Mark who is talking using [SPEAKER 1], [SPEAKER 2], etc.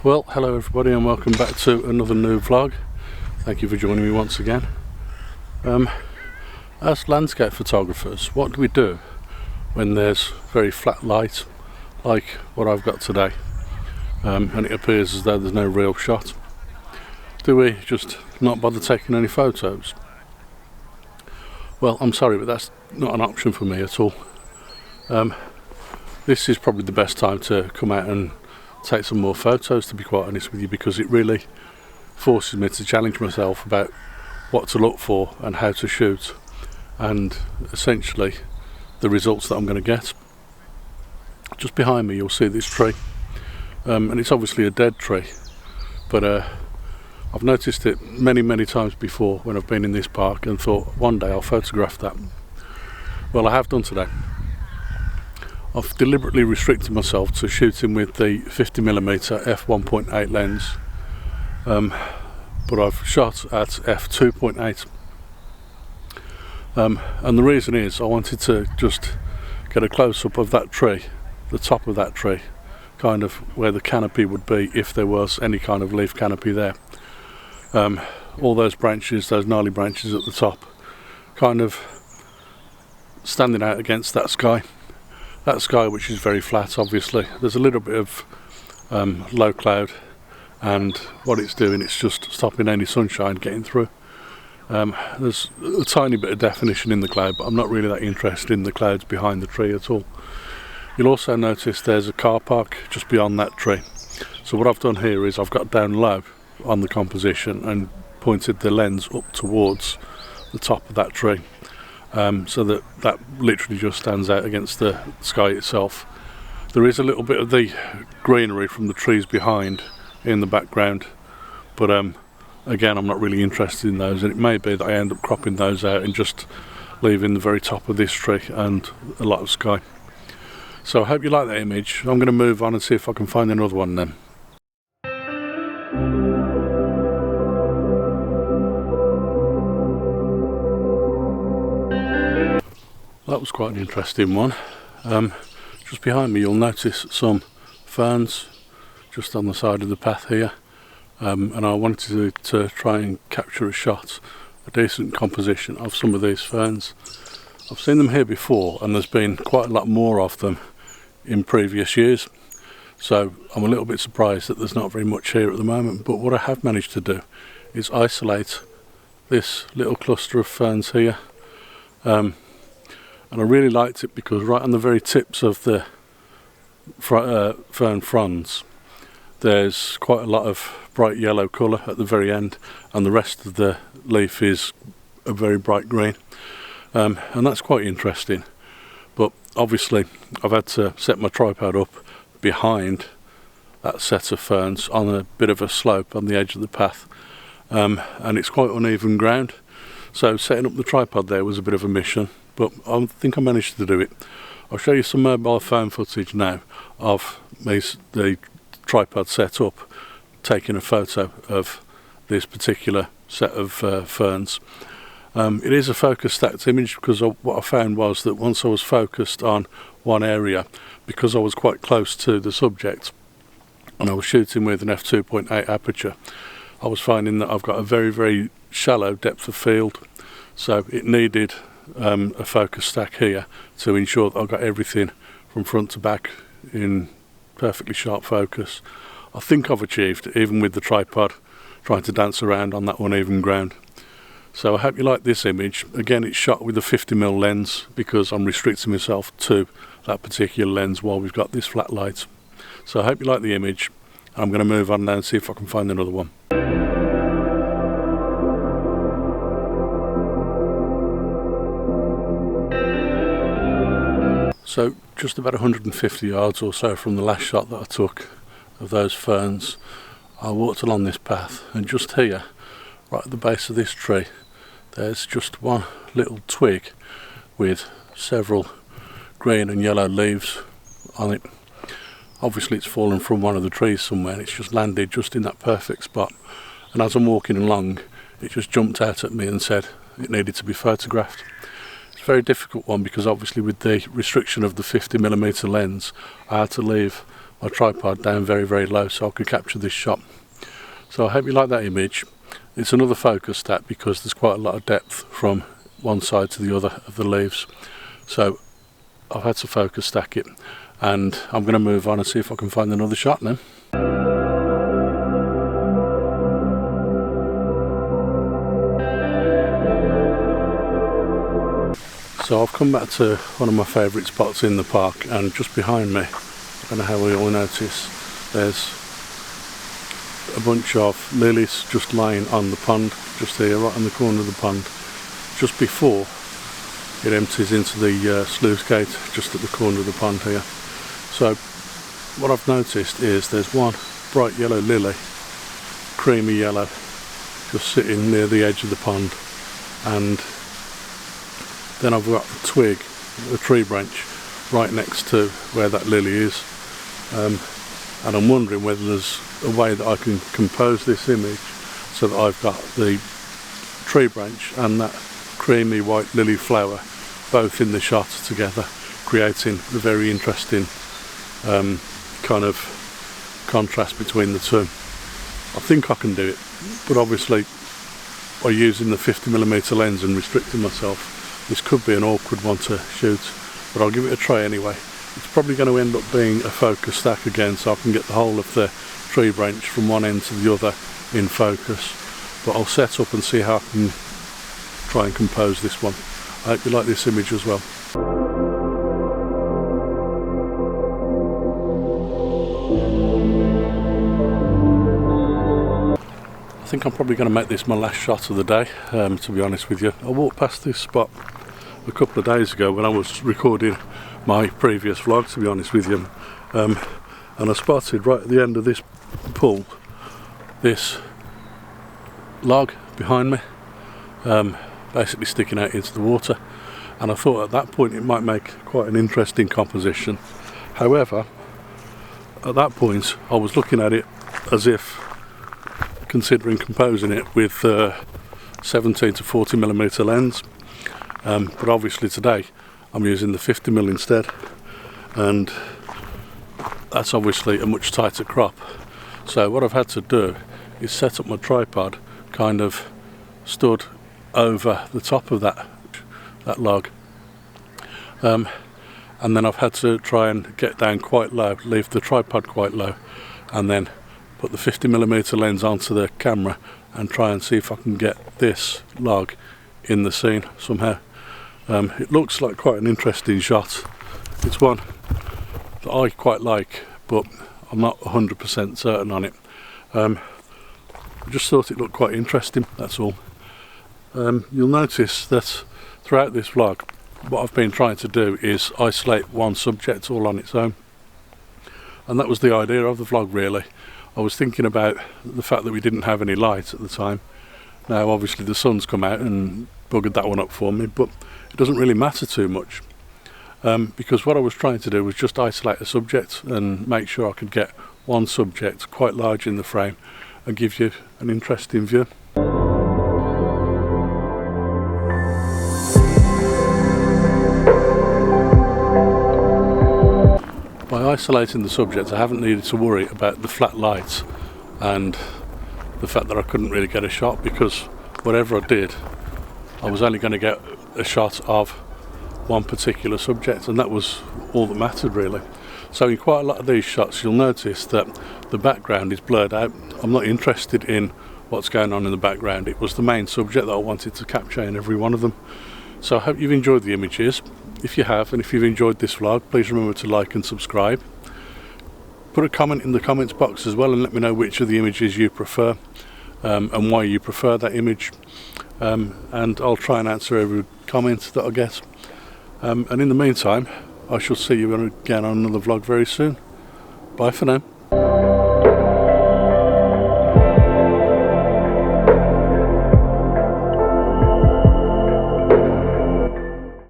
[SPEAKER 1] Well, hello everybody and welcome back to another new vlog. Thank you for joining me once again. As landscape photographers, what do we do when there's very flat light like what I've got today, and it appears as though there's no real shot? Do we just not bother taking any photos? Well, I'm sorry, but that's not an option for me at all. This is probably the best time to come out and take some more photos, to be quite honest with you, because it really forces me to challenge myself about what to look for and how to shoot, and essentially the results that I'm going to get. Just behind me you'll see this tree, and it's obviously a dead tree, but I've noticed it many times before when I've been in this park and thought one day I'll photograph that. Well, I have done today. I've deliberately restricted myself to shooting with the 50mm f1.8 lens, but I've shot at f2.8, and the reason is I wanted to just get a close-up of that tree, the top of that tree, kind of where the canopy would be if there was any kind of leaf canopy there. All those branches, those gnarly branches at the top, kind of standing out against that sky. That sky, which is very flat, obviously. There's a little bit of low cloud, and what it's doing, it's just stopping any sunshine getting through. There's a tiny bit of definition in the cloud, but I'm not really that interested in the clouds behind the tree at all. You'll also notice there's a car park just beyond that tree. So what I've done here is I've got down low on the composition and pointed the lens up towards the top of that tree. So that literally just stands out against the sky itself. There is a little bit of the greenery from the trees behind in the background, but again, I'm not really interested in those, and it may be that I end up cropping those out and just leaving the very top of this tree and a lot of sky. So I hope you like that image. I'm going to move on and see if I can find another one then. That was quite an interesting one. Just behind me you'll notice some ferns just on the side of the path here, and I wanted to try and capture a decent composition of some of these ferns. I've seen them here before, and there's been quite a lot more of them in previous years, so I'm a little bit surprised that there's not very much here at the moment. But what I have managed to do is isolate this little cluster of ferns here. And I really liked it because right on the very tips of the fern fronds there's quite a lot of bright yellow colour at the very end, and the rest of the leaf is a very bright green, and that's quite interesting. But obviously I've had to set my tripod up behind that set of ferns on a bit of a slope on the edge of the path, and it's quite uneven ground, so setting up the tripod there was a bit of a mission. But I think I managed to do it. I'll show you some mobile phone footage now of the tripod set up, taking a photo of this particular set of ferns. It is a focus stacked image because what I found was that once I was focused on one area, because I was quite close to the subject and I was shooting with an f2.8 aperture, I was finding that I've got a very shallow depth of field, so it needed a focus stack here to ensure that I got everything from front to back in perfectly sharp focus. I think I've achieved it, even with the tripod trying to dance around on that uneven ground. So I hope you like this image. Again, it's shot with a 50mm lens because I'm restricting myself to that particular lens while we've got this flat light. So I hope you like the image. I'm going to move on now and see if I can find another one. So just about 150 yards or so from the last shot that I took of those ferns, I walked along this path, and just here, right at the base of this tree, there's just one little twig with several green and yellow leaves on it. Obviously it's fallen from one of the trees somewhere, and it's just landed just in that perfect spot, and as I'm walking along it just jumped out at me and said it needed to be photographed. It's a very difficult one because obviously with the restriction of the 50mm lens I had to leave my tripod down very, very low so I could capture this shot. So I hope you like that image. It's another focus stack because there's quite a lot of depth from one side to the other of the leaves. So I've had to focus stack it, and I'm going to move on and see if I can find another shot now. So I've come back to one of my favourite spots in the park, and just behind me, I don't know how we all notice, there's a bunch of lilies just lying on the pond, just here, right on the corner of the pond, just before it empties into the sluice gate, just at the corner of the pond here. So what I've noticed is there's one bright yellow lily, creamy yellow, just sitting near the edge of the pond, and then I've got a twig, a tree branch, right next to where that lily is, and I'm wondering whether there's a way that I can compose this image so that I've got the tree branch and that creamy white lily flower both in the shot together, creating a very interesting kind of contrast between the two. I think I can do it, but obviously by using the 50mm lens and restricting myself, this could be an awkward one to shoot, but I'll give it a try anyway. It's probably going to end up being a focus stack again, so I can get the whole of the tree branch from one end to the other in focus. But I'll set up and see how I can try and compose this one. I hope you like this image as well. I think I'm probably going to make this my last shot of the day, to be honest with you. I walked past this spot a couple of days ago when I was recording my previous vlog, to be honest with you, and I spotted right at the end of this pool this log behind me, basically sticking out into the water, and I thought at that point it might make quite an interesting composition. However, at that point I was looking at it as if considering composing it with 17 to 40mm lens, but obviously today I'm using the 50mm instead, and that's obviously a much tighter crop. So what I've had to do is set up my tripod kind of stood over the top of that log, and then I've had to try and get down quite low, leave the tripod quite low, and then put the 50mm lens onto the camera and try and see if I can get this log in the scene somehow. It looks like quite an interesting shot. It's one that I quite like, but I'm not 100% certain on it. I just thought it looked quite interesting, that's all. You'll notice that throughout this vlog what I've been trying to do is isolate one subject all on its own, and that was the idea of the vlog really. I was thinking about the fact that we didn't have any light at the time. Now obviously the sun's come out and buggered that one up for me, but it doesn't really matter too much, because what I was trying to do was just isolate a subject and make sure I could get one subject quite large in the frame and give you an interesting view. By isolating the subject I haven't needed to worry about the flat light and the fact that I couldn't really get a shot, because whatever I did I was only going to get a shot of one particular subject, and that was all that mattered really. So in quite a lot of these shots you'll notice that the background is blurred out. I'm not interested in what's going on in the background. It was the main subject that I wanted to capture in every one of them. So I hope you've enjoyed the images. If you have, and if you've enjoyed this vlog, please remember to like and subscribe. Put a comment in the comments box as well and let me know which of the images you prefer, and why you prefer that image, and I'll try and answer every comment that I get. And in the meantime, I shall see you again on another vlog very soon. Bye for now.